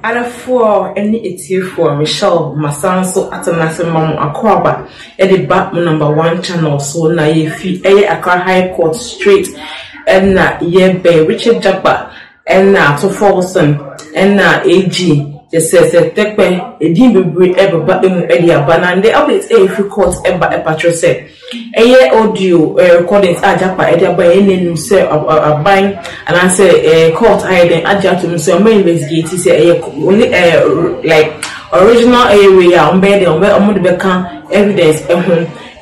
Arafuo any etiefo Michelle Masanso atanase mamu akwaba edi ba number 1 channel so na ye fi Accra High Court straight and na ye be Richard Jakpa and na to Folsom and na AG just says tekpe edin bebre ebeba emu edi abana and the update free court eba epatro say audio recordings Jakpa edi aba enenu say aban and I say court hiding Jakpa so may investigate say only like original area on bed on the bekan evidence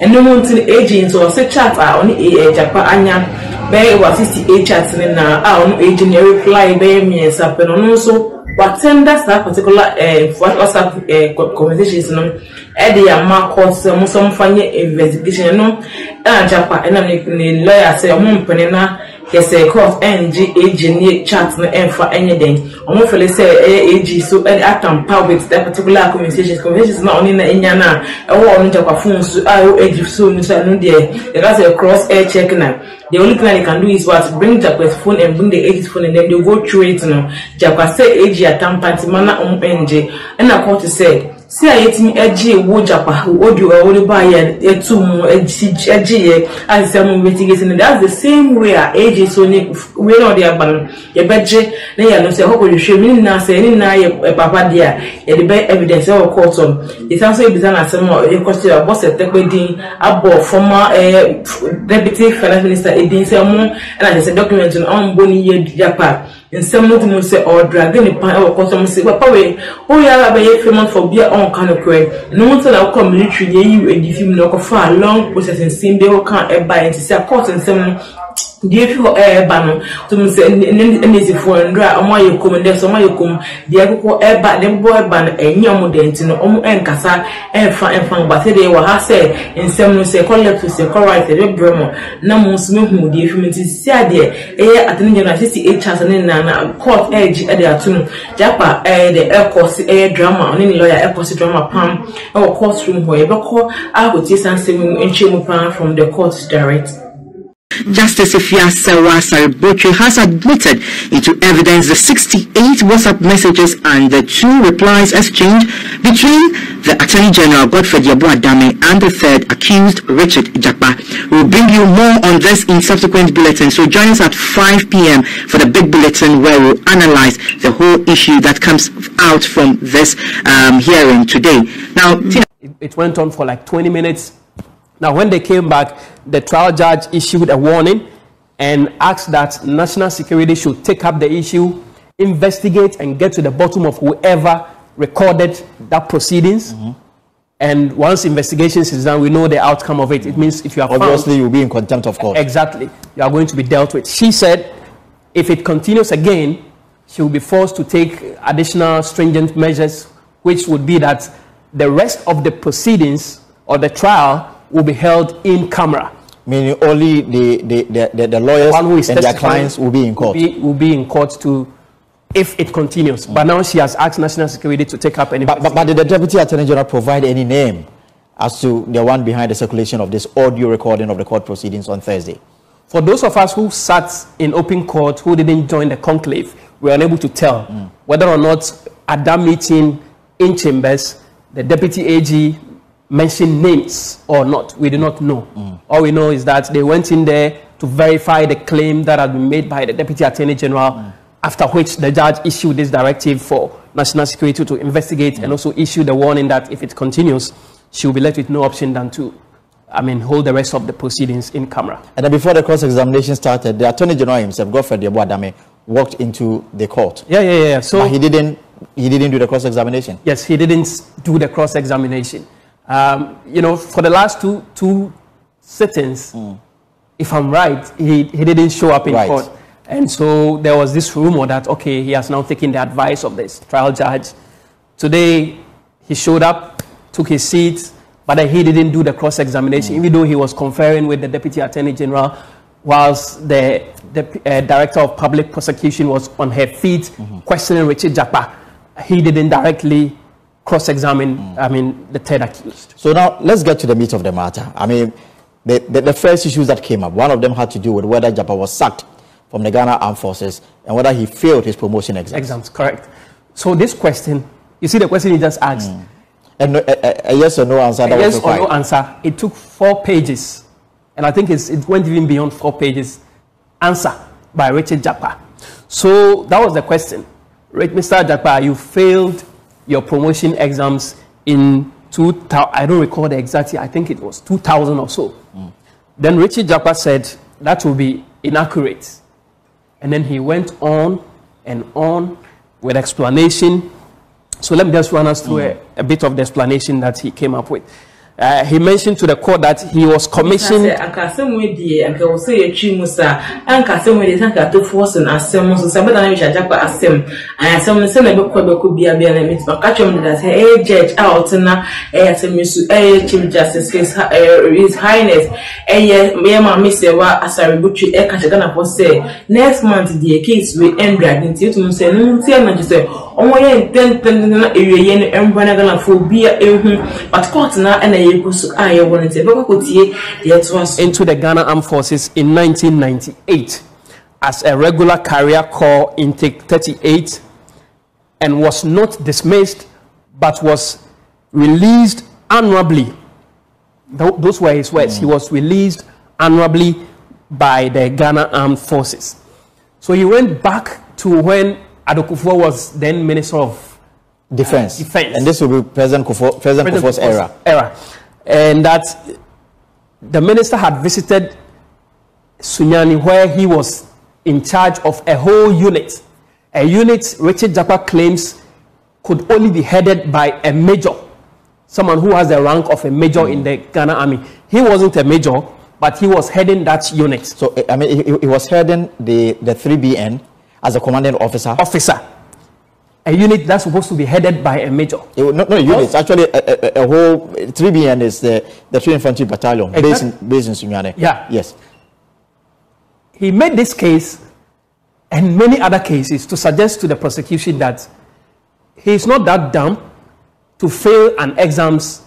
and no one to the agents or say chat on Jakpa anya be was 68 chats na on agent reply be me sapen on so what senders that particular WhatsApp conversations no e dey am court some fanye investigation no Jakpa and the lawyer say omo na yes court NG agent chat no enfa anything omo feel say AG so atam power with that particular conversations not only na enya na e wo on Jakpa phone so AG so no there that's a cross air check na. The only thing they can do is what bring Jakpa's phone and bring the AG's phone and then they go through it now. Jakpa say AG at tampanti mana NG and I court say see I hate me AG wo Jakpa who audio only buy a two more AG as some investigation. That's the same way AG so we know they are ban your budget then you know say how could you show me now say any na papa there the best evidence or court on it's also a business some more you question about the technique about former deputy finance minister edin say and I say document on boni ye Jakpa in some not say or dragging the pan or custom say papa we oh yeah be famous for beer on kind of credit no one say I come military you and if you no far long processing sim they will can't buy and say court and some the if you ban to me say any for ndra omo yekom dey so omo yekom dey akoko ban dem boy ban enyom dey ntino omo enkasa enfa but say dey wa ha say nsem no say collect say correct dey bremo na mo so hu dey if me say dey attorney general 68 chance na court edge dey atun Jakpa the course drama oni lawyer course drama pam e courtroom ho e be ko agotie sanse mu enchemu pan from the court direct. Justice Botwe has admitted into evidence the 68 WhatsApp messages and the 2 replies exchanged between the Attorney General Botwe and the third accused Richard Jakpa. We'll bring you more on this in subsequent bulletins. So join us at 5 p.m. for the big bulletin where we'll analyze the whole issue that comes out from this hearing today. Now, it went on for like 20 minutes. Now, when they came back, the trial judge issued a warning and asked that national security should take up the issue, investigate and get to the bottom of whoever recorded that proceedings. And once investigations is done, we know the outcome of it. It means if you are obviously you'll be in contempt of court. Exactly. You are going to be dealt with. She said if it continues again, she will be forced to take additional stringent measures, which would be that the rest of the proceedings or the trial will be held in camera. Meaning only the lawyers and their clients will be in court. Will be in court to, if it continues. But now she has asked national security to take up any. But did the Deputy Attorney General provide any name as to the one behind the circulation of this audio recording of the court proceedings on Thursday? For those of us who sat in open court, who didn't join the conclave, we were unable to tell whether or not at that meeting in chambers, the Deputy AG mention names or not. We do not know. All we know is that they went in there to verify the claim that had been made by the Deputy Attorney General, after which the judge issued this directive for national security to investigate and also issue the warning that if it continues, she will be left with no option than to, hold the rest of the proceedings in camera. And then before the cross-examination started, the Attorney General himself, Godfrey Adame, walked into the court. Yeah. So but he didn't do the cross-examination. Yes, he didn't do the cross-examination. For the last two sittings, if I'm right, he didn't show up in court. And so there was this rumor that, okay, he has now taken the advice of this trial judge. Today, he showed up, took his seat, but he didn't do the cross-examination, even though he was conferring with the Deputy Attorney General, whilst the Director of Public Prosecution was on her feet questioning Richard Jakpa. He didn't directly cross-examine, the third accused. So now, let's get to the meat of the matter. The first issues that came up, one of them had to do with whether Jakpa was sacked from the Ghana Armed Forces and whether he failed his promotion exams. Correct. So this question, you see the question he just asked. And a yes or no answer. A yes or no answer. It took 4 pages. And I think it went even beyond 4 pages. Answer by Richard Jakpa. So that was the question. Mr. Jakpa, you failed your promotion exams in 2000. I don't recall the exact year. I think it was 2000 or so. Then Richard Jakpa said that will be inaccurate. And then he went on and on with explanation. So let me just run us through a bit of the explanation that he came up with. He mentioned to the court that he was commissioned. Chief Justice His Highness next month the case will end to say but court now and into the Ghana Armed Forces in 1998 as a regular carrier corps intake 38 and was not dismissed but was released honorably. Those were his words. He was released honorably by the Ghana Armed Forces. So he went back to when Adokufo was then Minister of Defense. And this will be President Kufuor's era. And that the minister had visited Sunyani where he was in charge of a whole unit. A unit Richard Jakpa claims could only be headed by a major. Someone who has the rank of a major in the Ghana Army. He wasn't a major, but he was heading that unit. So, I mean, he was heading the 3BN as a commanding officer. A unit that's supposed to be headed by a major. No, units. Actually, a whole 3BN is the 3 Infantry Battalion based in Sunyani. Yeah. Yes. He made this case and many other cases to suggest to the prosecution that he is not that dumb to fail an exams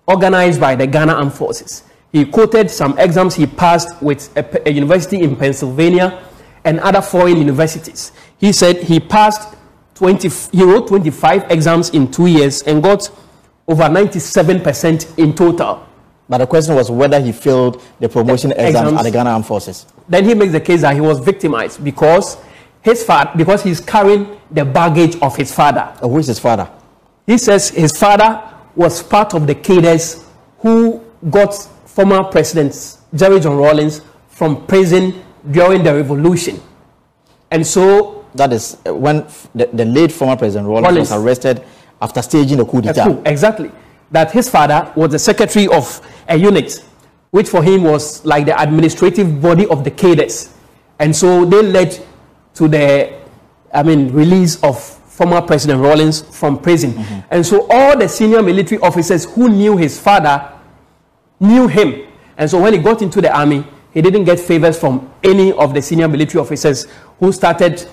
organized by the Ghana Armed Forces. He quoted some exams he passed with a university in Pennsylvania and other foreign universities. He said he passed he wrote 25 exams in 2 years and got over 97% in total. But the question was whether he failed the promotion exams at the Ghana Armed Forces. Then he makes the case that he was victimized because he's carrying the baggage of his father. Who is his father? He says his father was part of the cadres who got former President Jerry John Rawlings from prison during the revolution. And so that is when the late former President Rawlings was arrested after staging a coup d'etat. Exactly. That his father was the secretary of a unit, which for him was like the administrative body of the cadres. And so they led to the, release of former President Rawlings from prison. And so all the senior military officers who knew his father knew him. And so when he got into the army, he didn't get favors from any of the senior military officers who started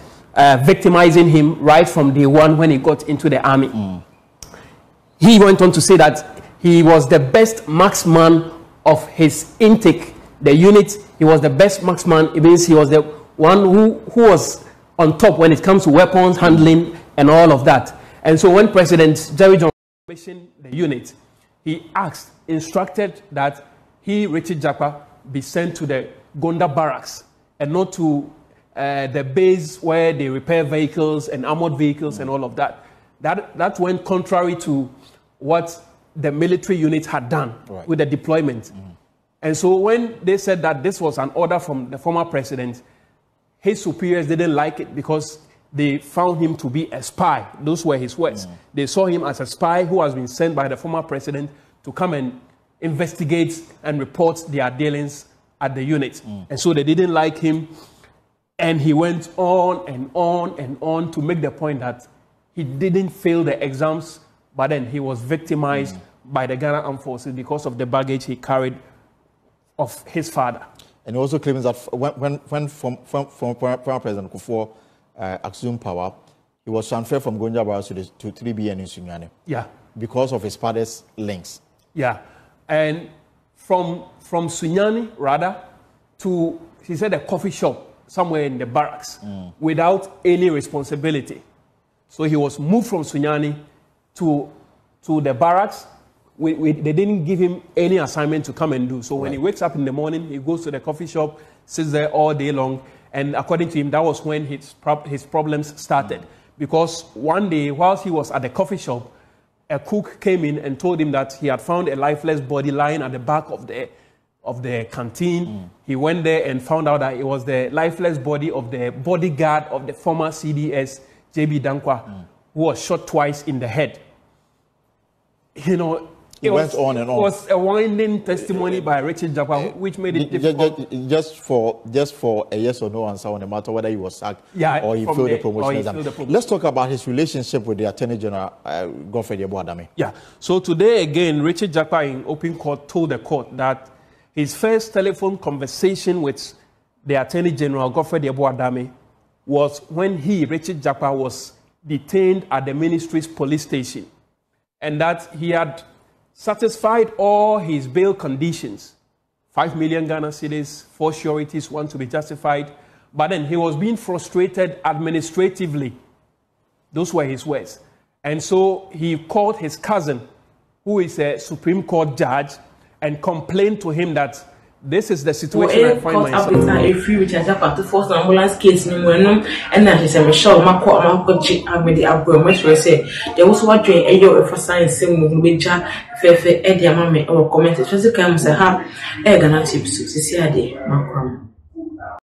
victimizing him right from day one when he got into the army. He went on to say that he was the best marksman of his intake, the unit. He was the best marksman. It means he was the one who was on top when it comes to weapons handling and all of that. And so when President Jerry John commissioned the unit, he instructed that he, Richard Jakpa, be sent to the Gonda barracks and not to the base where they repair vehicles and armored vehicles and all of that. That went contrary to what the military unit had done with the deployment. And so when they said that this was an order from the former president, his superiors didn't like it because they found him to be a spy. Those were his words. They saw him as a spy who has been sent by the former president to come and investigate and report their dealings at the unit. And so they didn't like him. And he went on and on and on to make the point that he didn't fail the exams, but then he was victimized by the Ghana Armed Forces because of the baggage he carried of his father. And he also claims that when former President Kufuor assumed power, he was transferred from Gonja Barracks to 3BN in Sunyani. Yeah. Because of his father's links. Yeah. And from Sunyani, rather, to, he said, a coffee shop somewhere in the barracks without any responsibility. So he was moved from Sunyani to the barracks. They didn't give him any assignment to come and do. So when he wakes up in the morning, he goes to the coffee shop, sits there all day long. And according to him, that was when his problems started. Because one day, whilst he was at the coffee shop, a cook came in and told him that he had found a lifeless body lying at the back of the canteen. He went there and found out that it was the lifeless body of the bodyguard of the former CDS, J.B. Dankwa, who was shot twice in the head. You know, it went on and on. It was a winding testimony by Richard Jakpa, which made it difficult. Just for a yes or no answer on the matter whether he was sacked or he failed the promotion exam. Let's talk about his relationship with the Attorney General, Godfrey Adame. Yeah. So today again, Richard Jakpa in open court told the court that his first telephone conversation with the Attorney General, Godfrey Adame, was when he, Richard Jakpa, was detained at the ministry's police station, and that he had satisfied all his bail conditions. 5 million Ghana cedis, 4 sureties, one to be justified. But then he was being frustrated administratively. Those were his words. And so he called his cousin, who is a Supreme Court judge, and complained to him that this is the situation I find myself. If you reach Jakpa to force ambulance case, and then he said, Michelle, my court, my coach, I made the upgrade. Much I say, there was what doing a year for science, same with Fefe, Eddie, Mammy, or comment. It was a kind of a half egg and a chip, so see a day, Macron.